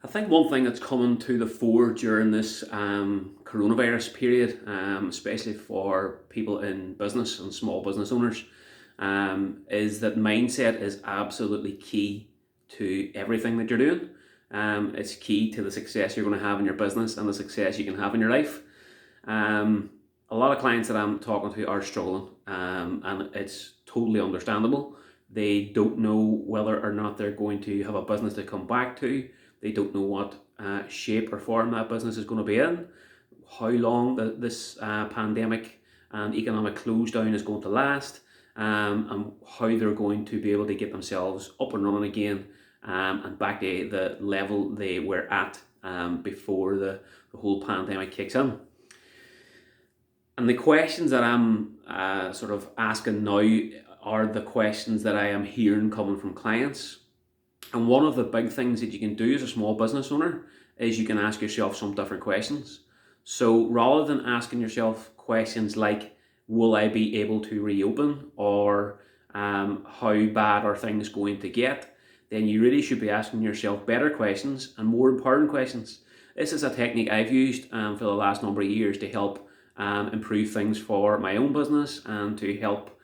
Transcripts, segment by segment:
I think one thing that's coming to the fore during this coronavirus period, especially for people in business and small business owners, is that mindset is absolutely key to everything that you're doing. It's key to the success you're going to have in your business and the success you can have in your life. A lot of clients that I'm talking to are struggling, and it's totally understandable. They don't know whether or not they're going to have a business to come back to. They don't know what shape or form that business is going to be in, how long this pandemic and economic close down is going to last, and how they're going to be able to get themselves up and running again, and back to the level they were at before the whole pandemic kicks in. And the questions that I'm sort of asking now are the questions that I am hearing coming from clients. And one of the big things that you can do as a small business owner is you can ask yourself some different questions. So rather than asking yourself questions like, will I be able to reopen, or how bad are things going to get, then you really should be asking yourself better questions and more important questions. This is a technique I've used for the last number of years to help improve things for my own business and to help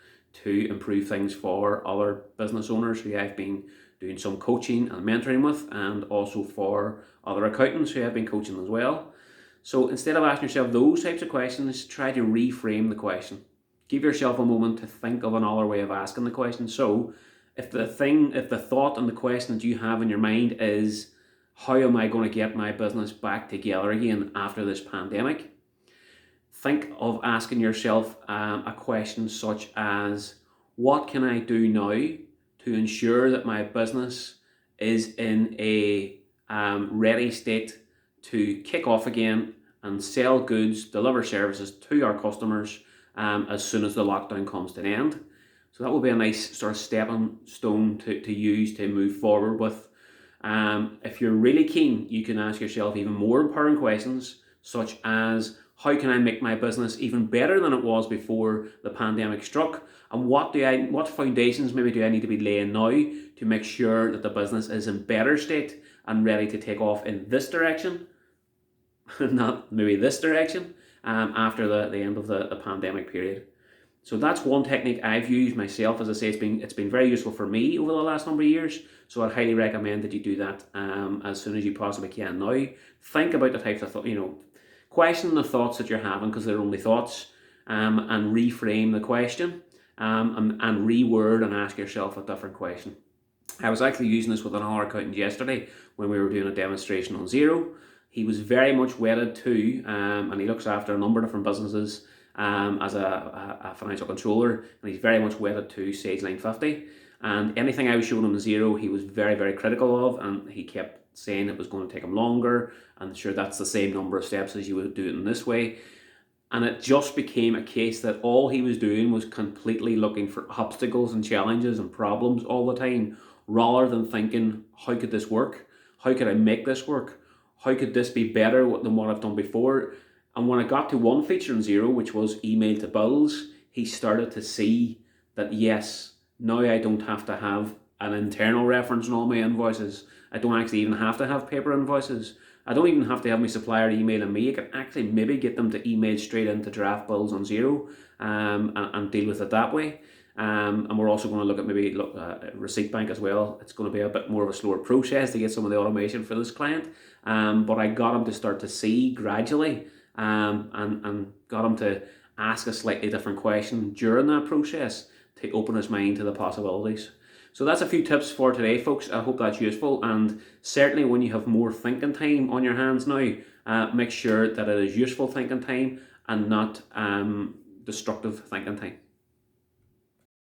to improve things for other business owners who I've been doing some coaching and mentoring with, and also for other accountants who I've been coaching as well. So instead of asking yourself those types of questions, try to reframe the question. Give yourself a moment to think of another way of asking the question. So if the thought and the question that you have in your mind is, how am I going to get my business back together again after this pandemic? Think of asking yourself a question such as, what can I do now to ensure that my business is in a ready state to kick off again and sell goods, deliver services to our customers as soon as the lockdown comes to an end? So that will be a nice sort of stepping stone to use to move forward with. If you're really keen, you can ask yourself even more empowering questions, such as, how can I make my business even better than it was before the pandemic struck? And what foundations maybe do I need to be laying now to make sure that the business is in better state and ready to take off in this direction, not maybe this direction, after the end of the pandemic period. So that's one technique I've used myself. As I say, it's been very useful for me over the last number of years. So I'd highly recommend that you do that as soon as you possibly can now. Think about the types of question the thoughts that you're having, because they're only thoughts, and reframe the question, and reword and ask yourself a different question. I was actually using this with another accountant yesterday when we were doing a demonstration on Xero. He was very much wedded to, and he looks after a number of different businesses as a financial controller, and he's very much wedded to Sage Line 50. And anything I was showing him in Xero, he was very, very critical of, and he kept saying it was going to take him longer, and sure, that's the same number of steps as you would do it in this way. And it just became a case that all he was doing was completely looking for obstacles and challenges and problems all the time, rather than thinking, how could this work? How could I make this work? How could this be better than what I've done before? And when I got to one feature in Xero, which was email to bills, he started to see that, yes, now I don't have to have an internal reference in all my invoices. I don't actually even have to have paper invoices. I don't even have to have my supplier emailing me. I can actually maybe get them to email straight into draft bills on Xero, and deal with it that way. And we're also going to look at maybe Receipt Bank as well. It's going to be a bit more of a slower process to get some of the automation for this client. But I got him to start to see gradually, and got him to ask a slightly different question during that process to open his mind to the possibilities. So that's a few tips for today, folks. I hope that's useful, and certainly when you have more thinking time on your hands now, make sure that it is useful thinking time and not destructive thinking time.